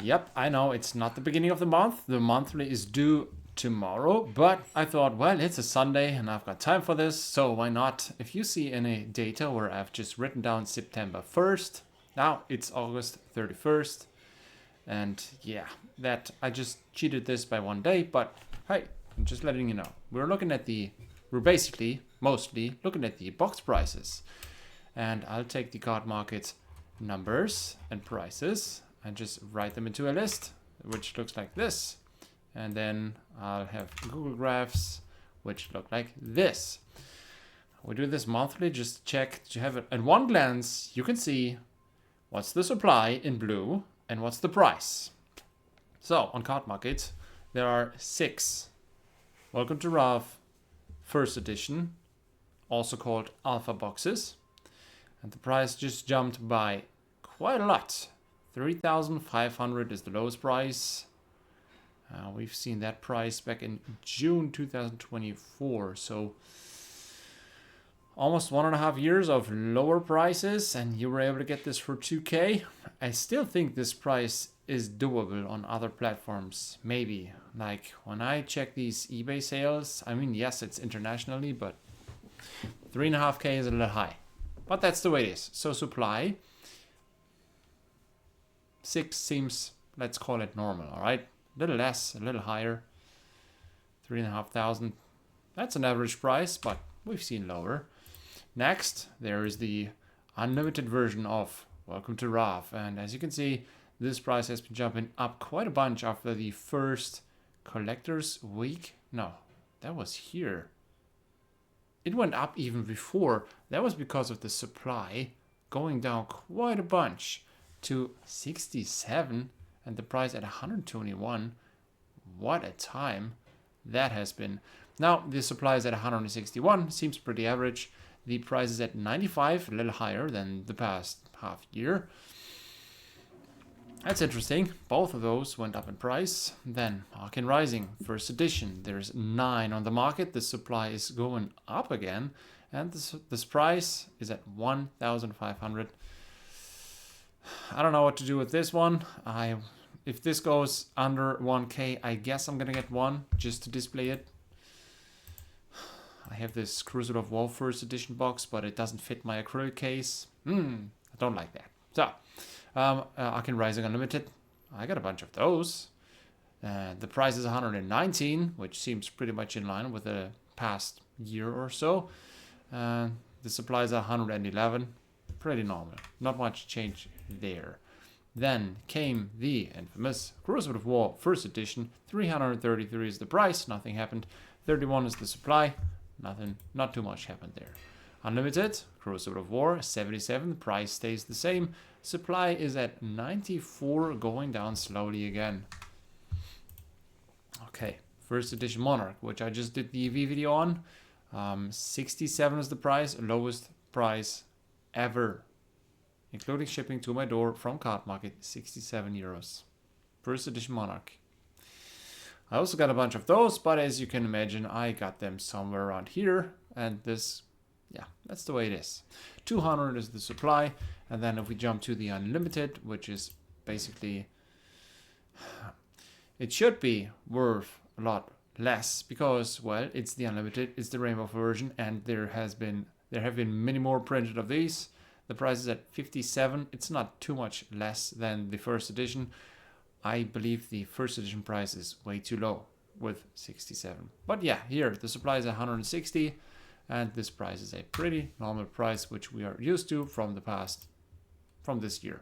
Yep, I know it's not the beginning of the month. The monthly is due tomorrow, but I thought, well, it's a Sunday and I've got time for this, so why not? If you see any data where I've just written down September 1st, now it's August 31st, and yeah, that I just cheated this by one day, but hey, I'm just letting you know. We're basically, mostly, looking at the box prices. And I'll take the card market numbers and prices and just write them into a list, which looks like this. And then I'll have Google Graphs, which look like this. We do this monthly, just check to have it at one glance. You can see what's the supply in blue and what's the price. So on card market, there are 6 Welcome to Rav first edition, also called alpha boxes. And the price just jumped by quite a lot. 3,500 is the lowest price. We've seen that price back in June 2024. So almost 1.5 years of lower prices, and you were able to get this for 2K. I still think this price is doable on other platforms. Maybe. Like when I check these eBay sales, I mean, yes, it's internationally, but 3.5K is a little high. But that's the way it is. So supply 6 seems, let's call it normal, all right? A little less, a little higher. 3,500. That's an average price, but we've seen lower. Next, there is the unlimited version of Welcome to Rav. And as you can see, this price has been jumping up quite a bunch after the first collector's week. No, that was here. It went up even before. That was because of the supply going down quite a bunch to 67 and the price at 121. What a time that has been. Now the supply is at 161, seems pretty average. The price is at 95, a little higher than the past half year. That's interesting. Both of those went up in price. Then Arcane Rising, first edition. There's 9 on the market. The supply is going up again. And this price is at 1,500. I don't know what to do with this one. If this goes under 1K, I guess I'm going to get one just to display it. I have this Crucible of War first edition box, but it doesn't fit my acrylic case. I don't like that. So, Arcane Rising Unlimited. I got a bunch of those. The price is 119, which seems pretty much in line with the past year or so. The supply is 111. Pretty normal. Not much change there. Then came the infamous Crucible of War first edition. 333 is the price. Nothing happened. 31 is the supply. Nothing. Not too much happened there. Unlimited, Crucible of War, 77, price stays the same. Supply is at 94, going down slowly again. Okay, first edition Monarch, which I just did the EV video on. 67 is the price, lowest price ever, including shipping to my door from Card Market, 67 euros. First edition Monarch. I also got a bunch of those, but as you can imagine, I got them somewhere around here, and this, yeah, that's the way it is. 200 is the supply, and then if we jump to the unlimited, which is basically, it should be worth a lot less because, well, it's the unlimited, it's the rainbow version, and there have been many more printed of these. The price is at 57. It's not too much less than the first edition. I believe the first edition price is way too low with 67. But yeah, here the supply is 160 and this price is a pretty normal price which we are used to from the past, from this year.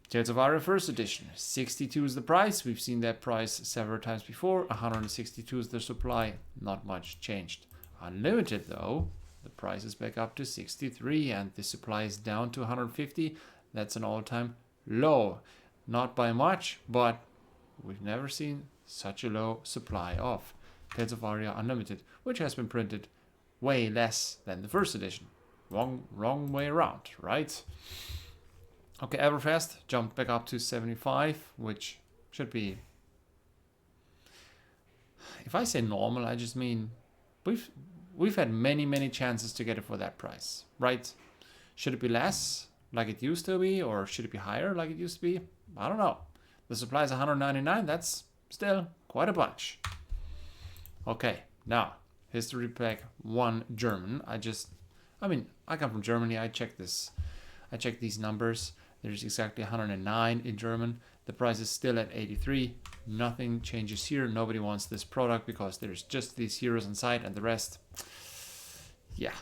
Tales of Aria first edition, 62 is the price. We've seen that price several times before. 162 is the supply, not much changed. Unlimited though, the price is back up to 63 and the supply is down to 150. That's an all-time low. Not by much, but we've never seen such a low supply of Tales of Aria Unlimited, which has been printed way less than the first edition. Wrong way around, right? Okay, Everfast jumped back up to 75, which should be... If I say normal, I just mean we've had many chances to get it for that price, right? Should it be less, like it used to be, or should it be higher, like it used to be? I don't know. The supply is 199. That's still quite a bunch. Okay, now history pack 1 German. I come from Germany. I checked these numbers. There's exactly 109 in German. The price is still at 83. Nothing changes here. Nobody wants this product because there's just these heroes on site and the rest. Yeah.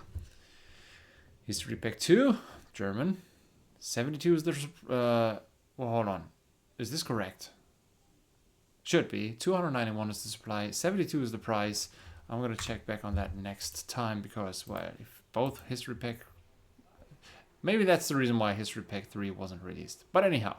History pack 2 German. 72 is the well, hold on. Is this correct? Should be. 291 is the supply. 72 is the price. I'm going to check back on that next time because, well, if both history pack... Maybe that's the reason why history pack 3 wasn't released. But anyhow,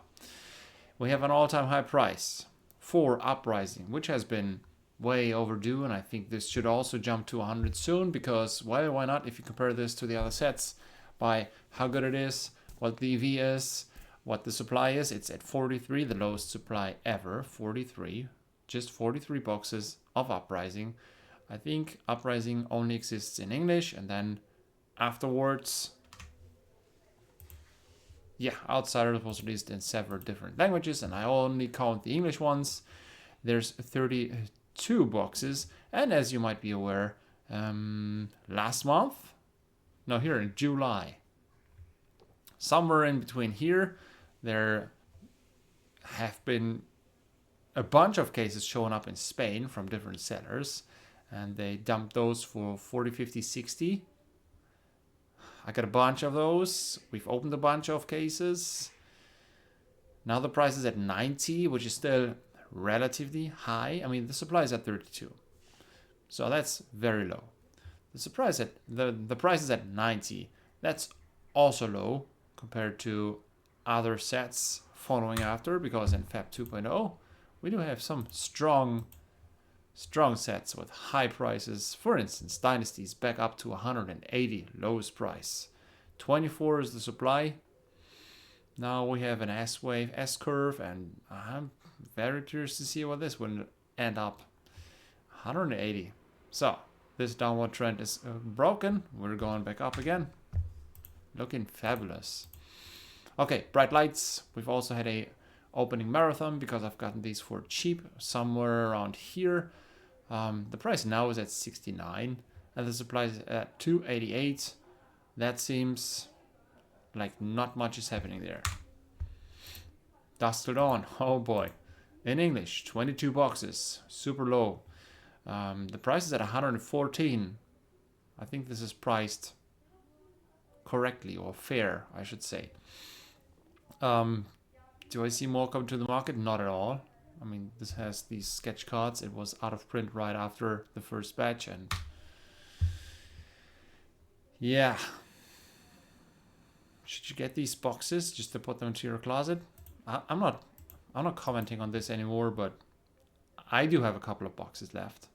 we have an all-time high price for Uprising, which has been way overdue, and I think this should also jump to 100 soon because, well, why not? If you compare this to the other sets by how good it is, what the EV is, what the supply is, it's at 43, the lowest supply ever, 43, just 43 boxes of Uprising. I think Uprising only exists in English, and then afterwards, yeah, Outsiders was released in several different languages, and I only count the English ones. There's 32 boxes, and as you might be aware, last month, no, here in July, somewhere in between here, there have been a bunch of cases showing up in Spain from different sellers, and they dumped those for 40, 50, 60. I got a bunch of those. We've opened a bunch of cases. Now the price is at 90, which is still relatively high. I mean, the supply is at 32, so that's very low. The price is at 90. That's also low compared to other sets following after, because in Fab 2.0 we do have some strong sets with high prices. For instance, Dynasties back up to 180, lowest price. 24 is the supply. Now we have an S-wave, S-curve, and I'm very curious to see what this will end up. 180. So this downward trend is broken. We're going back up again. Looking fabulous. Okay, bright lights. We've also had a opening marathon because I've gotten these for cheap, somewhere around here. The price now is at 69 and the supply is at 288. That seems like not much is happening there. Dusk Till Dawn, oh boy. In English, 22 boxes, super low. The price is at 114. I think this is priced correctly, or fair, I should say. Do I see more come to the market? Not at all. I mean, this has these sketch cards. It was out of print right after the first batch, and yeah. Should you get these boxes just to put them into your closet? I'm not commenting on this anymore, but I do have a couple of boxes left.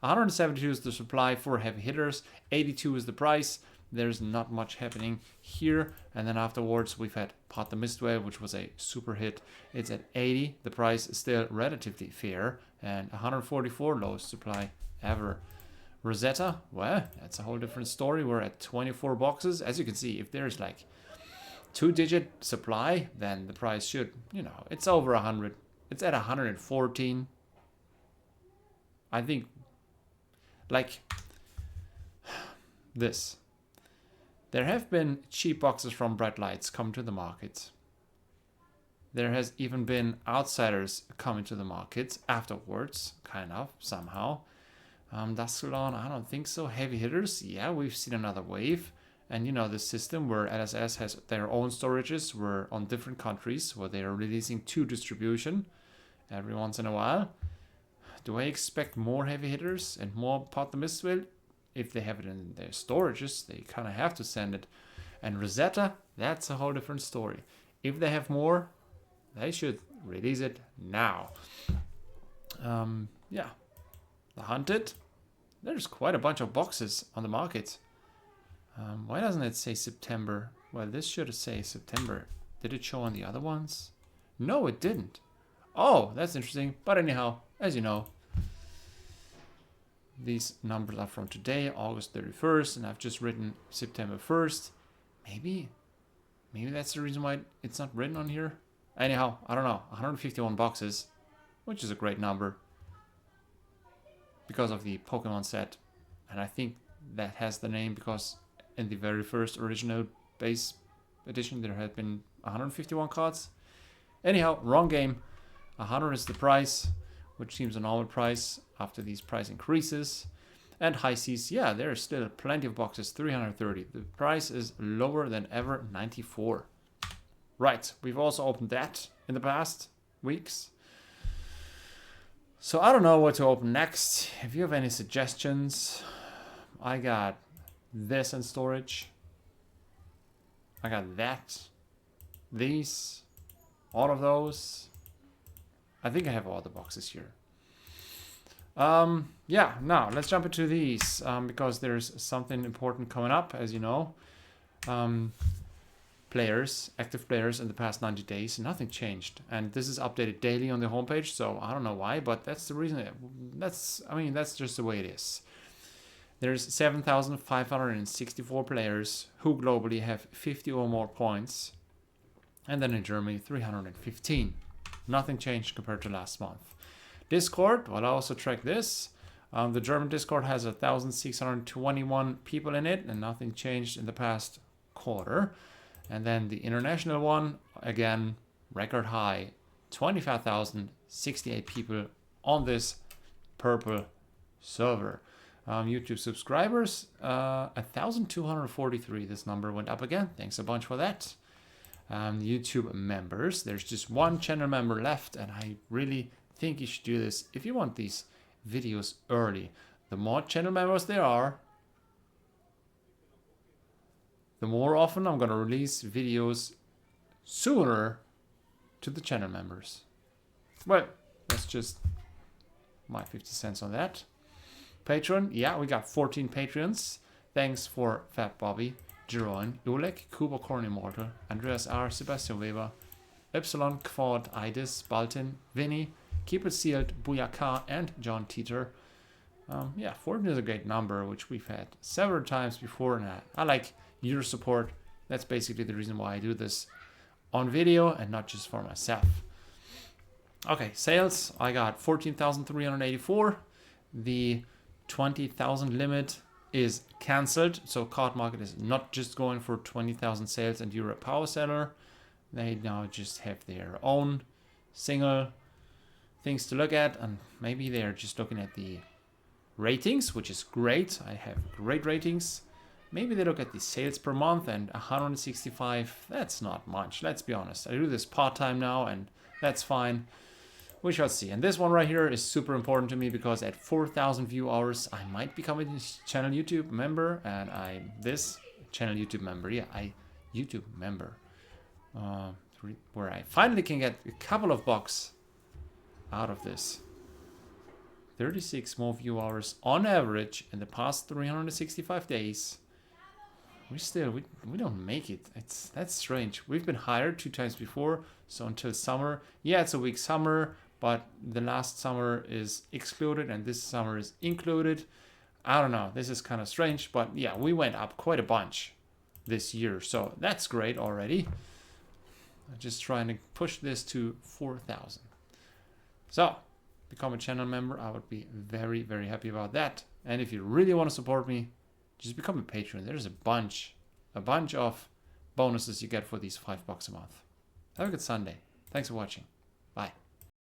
172 is the supply for heavy hitters. 82 is the price. There's not much happening here. And then afterwards, we've had Pot the Mistway, which was a super hit. It's at 80. The price is still relatively fair. And 144, lowest supply ever. Rosetta, well, that's a whole different story. We're at 24 boxes. As you can see, if there's like 2-digit supply, then the price should, it's over 100. It's at 114. I think, like this. There have been cheap boxes from Bright Lights come to the market. There has even been Outsiders coming to the market afterwards, kind of, somehow. Dusk Till Dawn, I don't think so. Heavy hitters, yeah, we've seen another wave. And the system where LSS has their own storages, we're on different countries where they are releasing to distribution every once in a while. Do I expect more heavy hitters and more Pot the Mistway? If they have it in their storages, they kind of have to send it. And Rosetta, that's a whole different story. If they have more, they should release it now. Yeah. The Hunted, there's quite a bunch of boxes on the market. Why doesn't it say September? Well, this should say September. Did it show on the other ones? No, it didn't. Oh, that's interesting. But anyhow, as you know, these numbers are from today, August 31st, and I've just written September 1st. Maybe that's the reason why it's not written on here. Anyhow, I don't know, 151 boxes, which is a great number because of the Pokemon set. And I think that has the name because in the very first original base edition there had been 151 cards. Anyhow, wrong game. 100 is the price, which seems a normal price after these price increases. And high seas, yeah, there are still plenty of boxes, 330. The price is lower than ever, 94. Right, we've also opened that in the past weeks. So I don't know what to open next. If you have any suggestions, I got this in storage. I got that, these, all of those. I think I have all the boxes here. Yeah, now let's jump into these because there's something important coming up, as you know. Players, active players in the past 90 days, nothing changed. And this is updated daily on the homepage, so I don't know why, but that's the reason. That's just the way it is. There's 7,564 players who globally have 50 or more points. And then in Germany, 315. Nothing changed compared to last month. Discord, well, I also tracked this. The German Discord has 1,621 people in it, and nothing changed in the past quarter. And then the international one, again, record high, 25,068 people on this purple server. YouTube subscribers, 1,243. This number went up again. Thanks a bunch for that. YouTube members, there's just one channel member left, and I really think you should do this if you want these videos early. The more channel members there are, the more often I'm going to release videos sooner to the channel members. Well, that's just my 50 cents on that. Patreon, yeah, we got 14 Patreons. Thanks for Fat Bobby, Jeroen, Ulek, Kuba Corn Immortal, Andreas R, Sebastian Weber, Epsilon, Quad, Idis, Baltin, Vinny, Keep It Sealed, Booyaka, and John Teeter. Yeah, 14 is a great number, which we've had several times before, and I like your support. That's basically the reason why I do this on video and not just for myself. Okay, sales, I got 14,384. The 20,000 limit is cancelled, so cardmarket is not just going for 20,000 sales and you're a power seller. They now just have their own single things to look at, and maybe they're just looking at the ratings, which is great. I have great ratings. Maybe they look at the sales per month, and 165, that's not much, let's be honest. I do this part-time now, and that's fine. We shall see. And this one right here is super important to me because at 4,000 view hours, I might become a channel YouTube member, and YouTube member, where I finally can get a couple of bucks out of this. 36 more view hours on average in the past 365 days. We don't make it. That's strange. We've been hired 2 times before, so until summer. Yeah, it's a weak summer, but the last summer is excluded and this summer is included. I don't know. This is kind of strange, but yeah, we went up quite a bunch this year, so that's great already. I'm just trying to push this to 4,000. So, become a channel member. I would be very, very happy about that. And if you really want to support me, just become a patron. There's a bunch of bonuses you get for these $5 a month. Have a good Sunday. Thanks for watching. Bye.